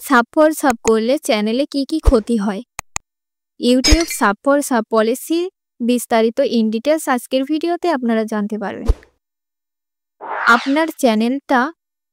Sub for sub করলে চ্যানেলে কি ক্ষতি হয়? YouTube sub for sub policy বিস্তারিত ইন ডিটেলস আজকের ভিডিওতে আপনারা জানতে পারবেন। আপনার চ্যানেলটা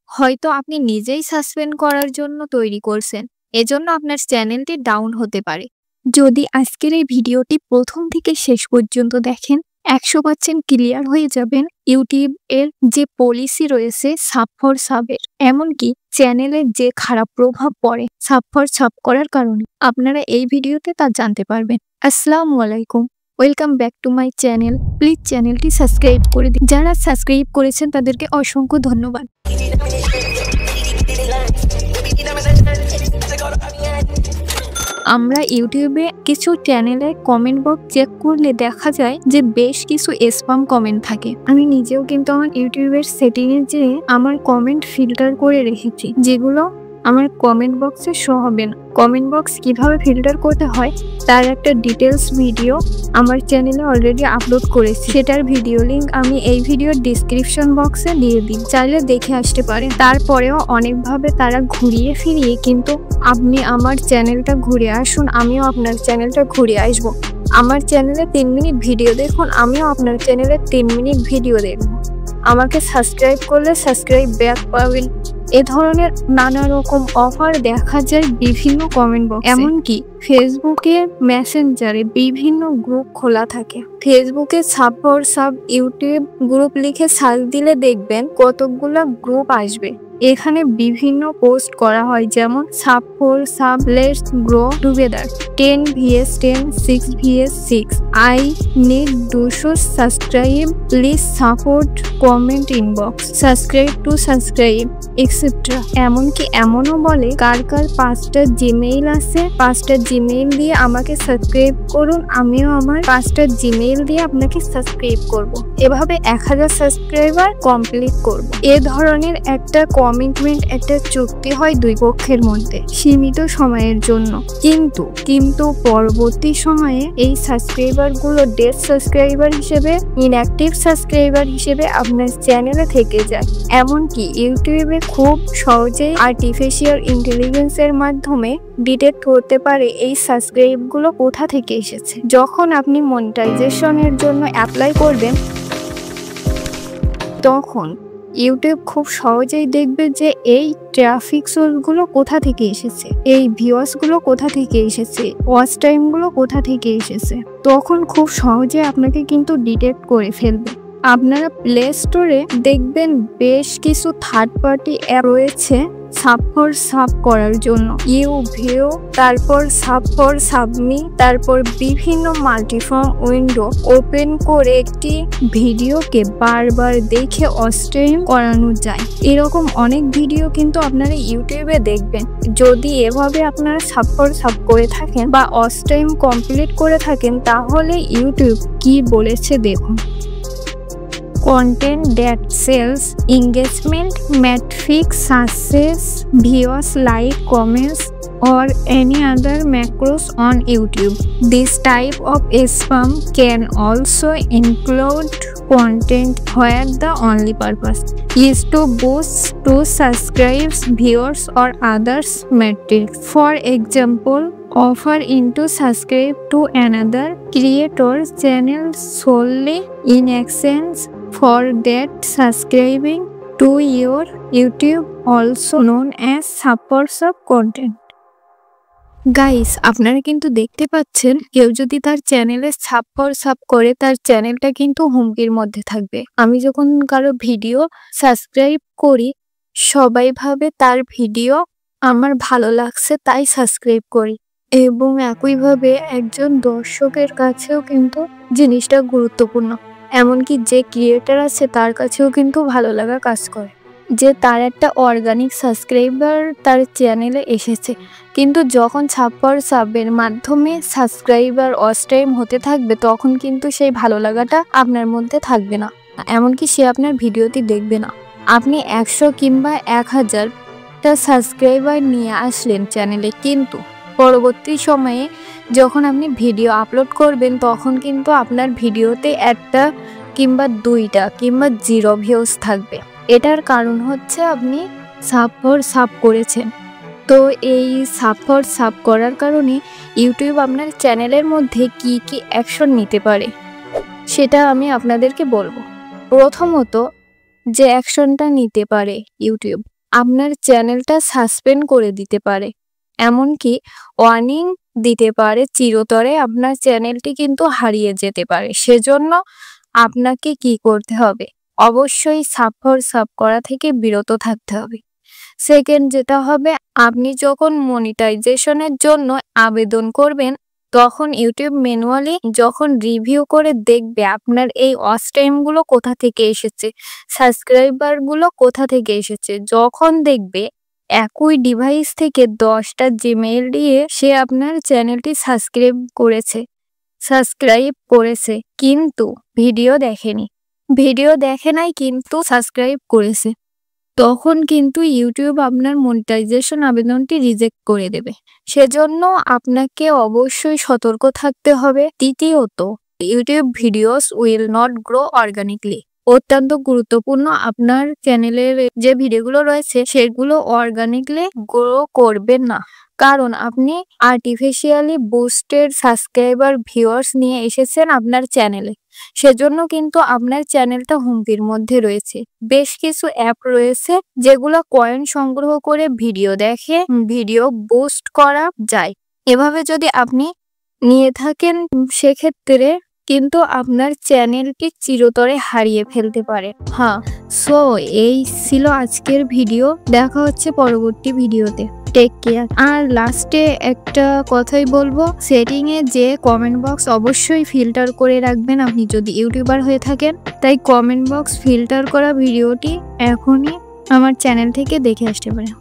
হয়তো আপনি নিজেই সাসপেন্ড করার জন্য তৈরি করছেন, এজন্য আপনার চ্যানেলটি ডাউন হতে পারে। যদি আজকের এই ভিডিওটি প্রথম থেকে শেষ পর্যন্ত দেখেন 100% ক্লিয়ার হয়ে যাবেন ইউটিউব এর যে পলিসি রয়েছে সাব ফর সাবের, এমনকি চ্যানেলের যে খারাপ প্রভাব পড়ে সাব ফর সাব করার কারণে, আপনারা এই ভিডিওতে তা জানতে পারবেন। আসসালামু আলাইকুম, welcome back to my channel. Please চ্যানেলটি সাবস্ক্রাইব করে দিন। যারা সাবস্ক্রাইব করেছেন তাদেরকে অসংখ্য ধন্যবাদ। আমরা ইউটিউবে কিছু চ্যানেলে কমেন্ট বক্স চেক করলে দেখা যায় যে বেশ কিছু স্প্যাম কমেন্ট থাকে। আমি নিজেও কিন্তু আমার ইউটিউবের সেটিংয়ে যেয়ে আমার কমেন্ট ফিল্টার করে রেখেছি, যেগুলো আমার কমেন্ট বক্সে শো হবে না। কমেন্ট বক্স কিভাবে ফিল্টার করতে হয় তার একটা ডিটেলস ভিডিও আমার চ্যানেলে অলরেডি আপলোড করেছি, সেটার ভিডিও লিংক আমি এই ভিডিওর ডিসক্রিপশন বক্সে দিয়ে দিই, চাইলে দেখে আসতে পারেন। তারপরেও অনেকভাবে তারা ঘুরিয়ে ফিরিয়ে কিন্তু আপনি আমার চ্যানেলটা ঘুরে আসুন, আমিও আপনার চ্যানেলটা ঘুরে আসবো। আমার চ্যানেলে 3 মিনিট ভিডিও দেখুন, আমিও আপনার চ্যানেলে 3 মিনিট ভিডিও দেখব। আমাকে সাবস্ক্রাইব করলে সাবস্ক্রাইব ব্যাক পাবেন। এ ধরনের নানা রকম অফার দেখা যায় বিভিন্ন কমেন্ট বক্সে। এমনকি ফেসবুকে মেসেঞ্জারে বিভিন্ন গ্রুপ খোলা থাকে। ফেসবুকে sub for sub YouTube group লিখে সার্চ দিলে দেখবেন কতগুলা গ্রুপ আসবে। এখানে বিভিন্ন পোস্ট করা হয়, যেমন sub for sub let's grow together, 10 vs 10, 6 vs 6, I need 200 subscribe, please support, comment inbox, subscribe to subscribe etcetera. এমনকি এমনও বলে কার 5টা জিমেইল আছে, 5টা জিমেইল দিয়ে আমাকে সাবস্ক্রাইব করুন, আমিও আমার 5টা জিমেইল দিয়ে আপনাকে সাবস্ক্রাইব করব। এভাবে 1000 সাবস্ক্রাইবার কমপ্লিট করব। এ ধরনের একটা কমিটমেন্ট, একটা চুক্তি হয় দুই পক্ষের মধ্যে সীমিত সময়ের জন্য। কিন্তু পরবর্তী সময়ে এই সাবস্ক্রাইবার গুলো ডেড সাবস্ক্রাইবার হিসেবে, ইনঅ্যাক্টিভ সাবস্ক্রাইবার হিসেবে আপনার চ্যানেলে থেকে যায়। এমনকি ইউটিউবে খুব সহজেই আর্টিফিশিয়াল ইন্টেলিজেন্সের মাধ্যমে ডিটেক্ট করতে পারে এই সাবস্ক্রাইব গুলো কোথা থেকে এসেছে। যখন আপনি মনিটাইজেশনের জন্য অ্যাপ্লাই করবেন, তখন ইউটিউব খুব সহজেই দেখবে যে এই ট্রাফিক সোর্সগুলো কোথা থেকে এসেছে, এই ভিউয়ার্সগুলো কোথা থেকে এসেছে, ওয়াচ টাইমগুলো কোথা থেকে এসেছে। তখন খুব সহজে আপনাকে কিন্তু ডিটেক্ট করে ফেলবে। আপনারা প্লে স্টোরে দেখবেন বেশ কিছু থার্ড পার্টি অ্যাপ রয়েছে সাব ফর সাব করার জন্য। ভিউ, তারপর সাব ফর সাবমি, তারপর বিভিন্ন মাল্টিফর্ম উইন্ডো ওপেন করে একটি ভিডিওকে বারবার দেখে অস্ট্রিম করানো যায়। এরকম অনেক ভিডিও কিন্তু আপনারা ইউটিউবে দেখবেন। যদি এভাবে আপনারা সাব ফর সাব করে থাকেন বা অস্ট্রিম কমপ্লিট করে থাকেন, তাহলে ইউটিউব কি বলেছে দেখুন। Content that sells engagement metrics such as views, like, comments, or any other macros on YouTube. This type of spam can also include content where the only purpose is to boost to subscribers, viewers, or others metrics. For example, offer into subscribe to another creator's channel solely in exchange for that subscribing to your YouTube, also known as sub for sub content. Guys, আপনারা কিন্তু দেখতে পাচ্ছেন কেউ যদি তার চ্যানেলে sub for sub করে, তার চ্যানেলটা কিন্তু হুমকির মধ্যে থাকবে। আমি যখন কারো ভিডিও সাবস্ক্রাইব করি, সবাই ভাবে তার ভিডিও আমার ভালো লাগছে তাই সাবস্ক্রাইব করি, এবং একইভাবে একজন দর্শকের কাছেও কিন্তু জিনিসটা গুরুত্বপূর্ণ। এমনকি যে ক্রিয়েটার আছে তার কাছেও কিন্তু ভালো লাগা কাজ করে যে তার একটা অর্গানিক সাবস্ক্রাইবার তার চ্যানেলে এসেছে। কিন্তু যখন সাব ফর সাবের মাধ্যমে সাবস্ক্রাইবার অস্ট্রিম হতে থাকবে, তখন কিন্তু সেই ভালো লাগাটা আপনার মধ্যে থাকবে না, এমনকি সে আপনার ভিডিওটি দেখবে না। আপনি 100 কিংবা 1000টা সাবস্ক্রাইবার নিয়ে আসলেন চ্যানেলে, কিন্তু পরবর্তী সময়ে যখন আপনি ভিডিও আপলোড করবেন, তখন কিন্তু আপনার ভিডিওতে 1টা কিংবা 2টা কিংবা 0 ভিউজ থাকবে। এটার কারণ হচ্ছে আপনি সাব ফর সাব করেছেন। তো এই সাব ফর সাব করার কারণে ইউটিউব আপনার চ্যানেলের মধ্যে কি কি অ্যাকশন নিতে পারে সেটা আমি আপনাদেরকে বলবো। প্রথমত যে অ্যাকশনটা নিতে পারে ইউটিউব, আপনার চ্যানেলটা সাসপেন্ড করে দিতে পারে, এমনকি ওয়ার্নিং দিতে পারে, চিরতরে আপনার চ্যানেলটি কিন্তু হারিয়ে যেতে পারে। সেজন্য আপনাকে কি করতে হবে, অবশ্যই সাব ফর সাব করা থেকে বিরত থাকতে হবে। সেকেন্ড যেটা হবে, আপনি যখন মনিটাইজেশনের জন্য আবেদন করবেন তখন ইউটিউব ম্যানুয়ালি যখন রিভিউ করে দেখবে আপনার এই ওয়াচ টাইমগুলো কোথা থেকে এসেছে, সাবস্ক্রাইবারগুলো কোথা থেকে এসেছে, যখন দেখবে একই ডিভাইস থেকে 10টা জিমেইল দিয়ে সে আপনার চ্যানেলটি সাবস্ক্রাইব করেছে কিন্তু ভিডিও দেখে নাই কিন্তু সাবস্ক্রাইব করেছে, তখন কিন্তু ইউটিউব আপনার মনিটাইজেশন আবেদনটি রিজেক্ট করে দেবে। সেজন্য আপনাকে অবশ্যই সতর্ক থাকতে হবে। তৃতীয়ত, YouTube videos will not grow organically. অত্যন্ত গুরুত্বপূর্ণ, আপনার চ্যানেলের যে ভিডিওগুলো রয়েছে সেগুলো অর্গানিকলি গ্রো করবে না, কারণ আপনি আর্টিফিশিয়ালি বুস্টেড সাবস্ক্রাইবার ভিউয়ার্স নিয়ে এসেছেন আপনার চ্যানেলে। সেজন্য কিন্তু আপনার চ্যানেলটা হুমকির মধ্যে রয়েছে। বেশ কিছু অ্যাপ রয়েছে যেগুলো কয়েন সংগ্রহ করে ভিডিও বুস্ট করা যায়। এভাবে যদি আপনি নিয়ে থাকেন সেক্ষেত্রে কিন্তু আপনার চ্যানেলটি চিরতরে হারিয়ে ফেলতে পারে। সো এই ছিল আজকের ভিডিও, দেখা হচ্ছে পরবর্তী ভিডিওতে। Take care. আর লাস্টে একটা কথাই বলবো, সেটিংয়ে যে কমেন্ট বক্স অবশ্যই ফিল্টার করে রাখবেন আপনি যদি ইউটিউবার হয়ে থাকেন। তাই কমেন্ট বক্স ফিল্টার করা ভিডিওটি এখনই আমার চ্যানেল থেকে দেখে আসতে পারেন।